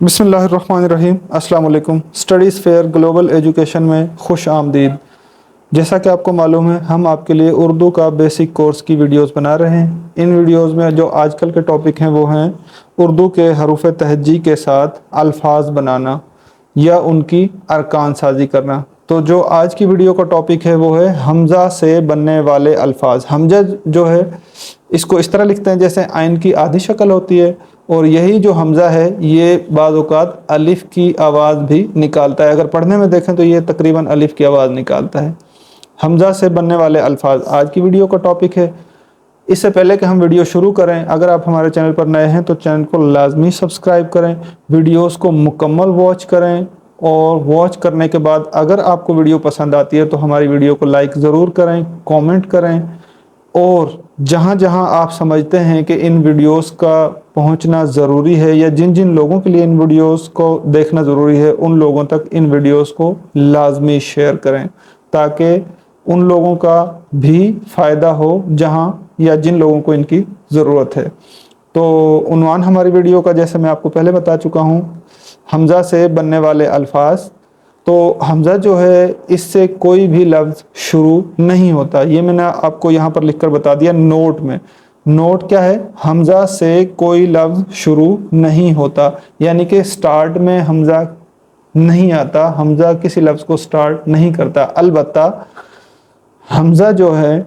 बिस्मिल्लाहिर्रहमानिर्रहीम। अस्सलाम वालेकुम। स्टडीज़ फेयर ग्लोबल एजुकेशन में खुश आमदीद। जैसा कि आपको मालूम है, हम आपके लिए उर्दू का बेसिक कोर्स की वीडियोस बना रहे हैं। इन वीडियोस में जो आजकल के टॉपिक हैं वो हैं उर्दू के हरूफ तहज्जी के साथ अल्फाज बनाना या उनकी अरकान साजी करना। तो जो आज की वीडियो का टॉपिक है वो है हमज़ा से बनने वाले अल्फाज। हमज़ा जो है इसको इस तरह लिखते हैं जैसे आइन की आधी शक्ल होती है, और यही जो हमज़ा है ये बाज़ औक़ात अलिफ़ की आवाज़ भी निकालता है। अगर पढ़ने में देखें तो ये तकरीबन अलिफ़ की आवाज़ निकालता है। हमज़ा से बनने वाले अल्फाज आज की वीडियो का टॉपिक है। इससे पहले कि हम वीडियो शुरू करें, अगर आप हमारे चैनल पर नए हैं तो चैनल को लाजमी सब्सक्राइब करें, वीडियोस को मुकम्मल वॉच करें, और वॉच करने के बाद अगर आपको वीडियो पसंद आती है तो हमारी वीडियो को लाइक ज़रूर करें, कमेंट करें, और जहां जहां आप समझते हैं कि इन वीडियोस का पहुंचना ज़रूरी है या जिन जिन लोगों के लिए इन वीडियोस को देखना ज़रूरी है उन लोगों तक इन वीडियोस को लाजमी शेयर करें, ताकि उन लोगों का भी फ़ायदा हो जहां या जिन लोगों को इनकी ज़रूरत है। तो उन्वान हमारी वीडियो का जैसे मैं आपको पहले बता चुका हूं, हमज़ा से बनने वाले अल्फाज। तो हमज़ा जो है इससे कोई भी लफ्ज़ शुरू नहीं होता। ये मैंने आपको यहाँ पर लिखकर बता दिया नोट में। नोट क्या है? हमज़ा से कोई लफ्ज़ शुरू नहीं होता, यानी कि स्टार्ट में हमज़ा नहीं आता, हमज़ा किसी लफ्ज़ को स्टार्ट नहीं करता। अलबत्ता हमज़ा जो है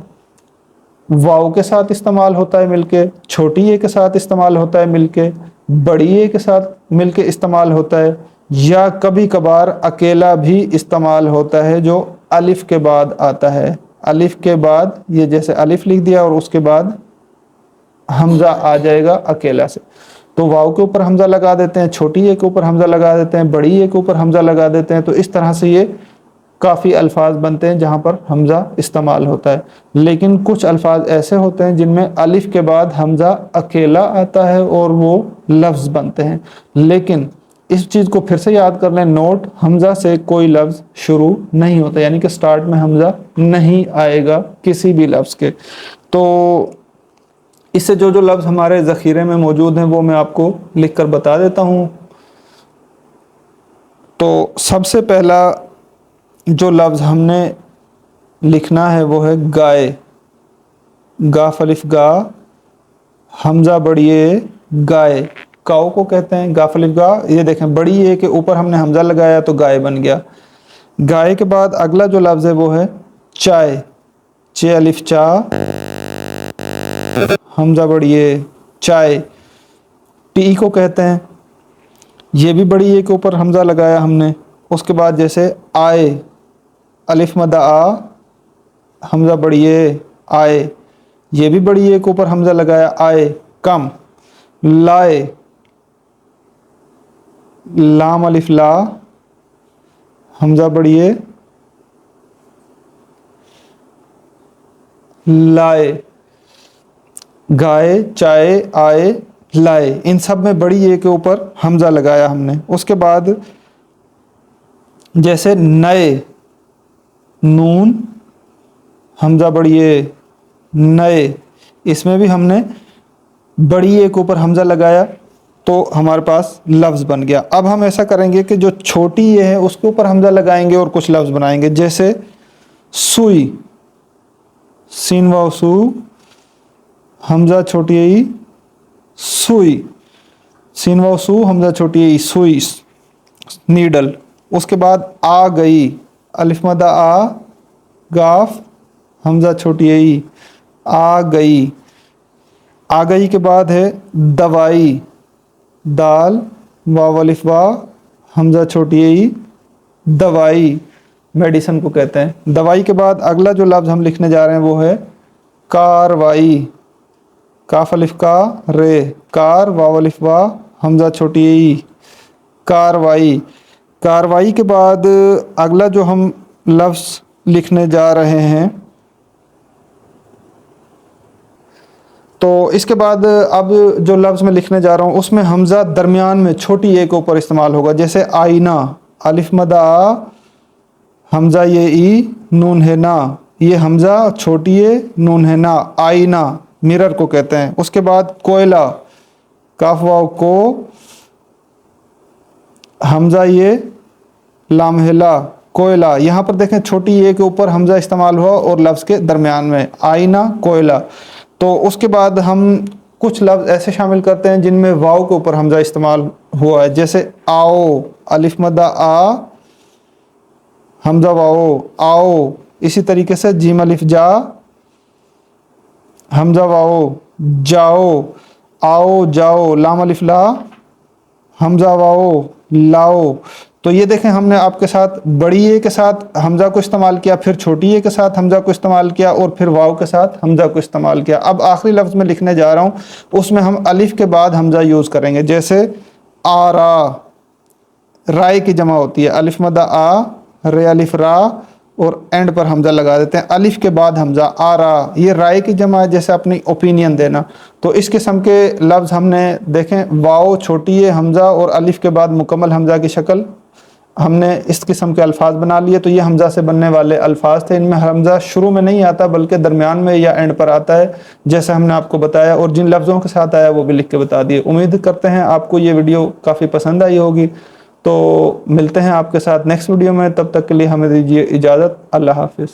वाव के साथ इस्तेमाल होता है मिलके, छोटी ए के साथ इस्तेमाल होता है मिलके, बड़ी ए के साथ मिलके इस्तेमाल होता है, या कभी कभार अकेला भी इस्तेमाल होता है जो अलिफ के बाद आता है। अलिफ के बाद ये जैसे अलिफ लिख दिया और उसके बाद हमज़ा आ जाएगा अकेला से, तो वाव के ऊपर हमज़ा लगा देते हैं, छोटी ए के ऊपर हमज़ा लगा देते हैं, बड़ी ए के ऊपर हमज़ा लगा देते हैं। तो इस तरह से ये काफ़ी अल्फाज बनते हैं जहाँ पर हमज़ा इस्तेमाल होता है। लेकिन कुछ अल्फाज ऐसे होते हैं जिनमें अलिफ के बाद हमज़ा अकेला आता है और वो लफ्ज़ बनते हैं। लेकिन इस चीज़ को फिर से याद कर लें, नोट हमज़ा से कोई लफ्ज़ शुरू नहीं होता, यानी कि स्टार्ट में हमज़ा नहीं आएगा किसी भी लफ्ज़ के। तो इससे जो जो लफ्ज़ हमारे ज़ख़ीरे में मौजूद हैं वो मैं आपको लिख कर बता देता हूँ। तो सबसे पहला जो लफ्ज़ हमने लिखना है वो है गाय। गाफ अलिफ गा, हमज़ा बड़ी ए, गाय। काऊ को कहते हैं गाफ अलिफ गा। ये देखें, बड़ी ए के ऊपर हमने हमज़ा लगाया तो गाय बन गया। गाय के बाद अगला जो लफ्ज़ है वो है चाय। चे अलिफ चा, हमज़ा बड़ी ए, चाय। टी को कहते हैं, ये भी बड़ी ए के ऊपर हमज़ा लगाया हमने। उसके बाद जैसे आए, अलिफ मदा आ, हमज़ा बड़ी ए, आए। ये भी बड़ी ए के ऊपर हमज़ा लगाया, आए। कम। लाए, लाम अलिफ ला, हमज़ा बड़ी ए, लाए। गाए, चाय, आए, लाए, इन सब में बड़ी ए के ऊपर हमज़ा लगाया हमने। उसके बाद जैसे नए, नून, हमज़ा बड़ी ए, नए। इसमें भी हमने बड़ी ए के ऊपर हमज़ा लगाया तो हमारे पास लफ्ज़ बन गया। अब हम ऐसा करेंगे कि जो छोटी ए है उसके ऊपर हमज़ा लगाएंगे और कुछ लफ्ज़ बनाएंगे। जैसे सुई, सीन वाव सू, हमज़ा छोटी ए, सुई। सीन वाव सू, हमज़ा छोटी ए, सुई, नीडल। उसके बाद आ गई, अलिफ मदा आ, गाफ, हमज़ा छोटी ए, आ गई। आ गई के बाद है दवाई। दाल, वाव अलिफ वा, हमज़ा छोटी ए, दवाई। मेडिसिन को कहते हैं। दवाई के बाद अगला जो लफ्ज़ हम लिखने जा रहे हैं वो है कारवाई। काफ अलिफ का, रे, कार, वाव अलिफ वा, हमज़ा छोटी ए, कारवाई। कारवाई के बाद अगला जो हम लफ्ज़ लिखने जा रहे हैं, तो इसके बाद अब जो लफ्ज़ मैं लिखने जा रहा हूँ उसमें हमज़ा दरमियान में छोटी ए के ऊपर इस्तेमाल होगा। जैसे आईना, अलिफ मदा आ, हमज़ा ये ई, नून है ना। ये हमज़ा छोटी ए, नून है ना, आईना। मिरर को कहते हैं। उसके बाद कोयला, काफ वाव को, हमज़ा ये लाम है ला, कोयला। यहाँ पर देखें छोटी ए के ऊपर हमज़ा इस्तेमाल हुआ और लफ्ज़ के दरमियान में, आईना कोयला। तो उसके बाद हम कुछ लफ्ज़ ऐसे शामिल करते हैं जिनमें वाव के ऊपर हमज़ा इस्तेमाल हुआ है, जैसे आओ, अलिफ मद्दा आ, हमज़ा वाओ, आओ। इसी तरीके से जीम अलिफ जा, हमज़ा वाओ, जाओ, आओ जाओ, लाम अलिफ ला, हमज़ा वाओ, लाओ। तो ये देखें हमने आपके साथ बड़ी ए के साथ हमज़ा को इस्तेमाल किया, फिर छोटी ए के साथ हमज़ा को इस्तेमाल किया और फिर वाव के साथ हमज़ा को इस्तेमाल किया। अब आखिरी लफ्ज़ में लिखने जा रहा हूँ, उसमें हम अलिफ के बाद हमज़ा यूज़ करेंगे, जैसे आरा, राय की जमा होती है, अलिफ मद्दा आ, रे अलिफ रा और एंड पर हमज़ा लगा देते हैं, अलिफ के बाद हमज़ा, आरा। ये राय की जमा है, जैसे अपनी ओपिनियन देना। तो इस किस्म के लफ्ज़ हमने देखें, वाओ, छोटी ए, हमज़ा और अलिफ के बाद मुकम्मल हमज़ा की शक्ल, हमने इस किस्म के अल्फाज बना लिए। तो ये हमज़ा से बनने वाले अल्फाज थे। इनमें हमज़ा शुरू में नहीं आता बल्कि दरमियान में या एंड पर आता है, जैसे हमने आपको बताया, और जिन लफ्ज़ों के साथ आया वो भी लिख के बता दिए। उम्मीद करते हैं आपको ये वीडियो काफ़ी पसंद आई होगी। तो मिलते हैं आपके साथ नेक्स्ट वीडियो में, तब तक के लिए हमें दीजिए इजाज़त। अल्लाह हाफिज़।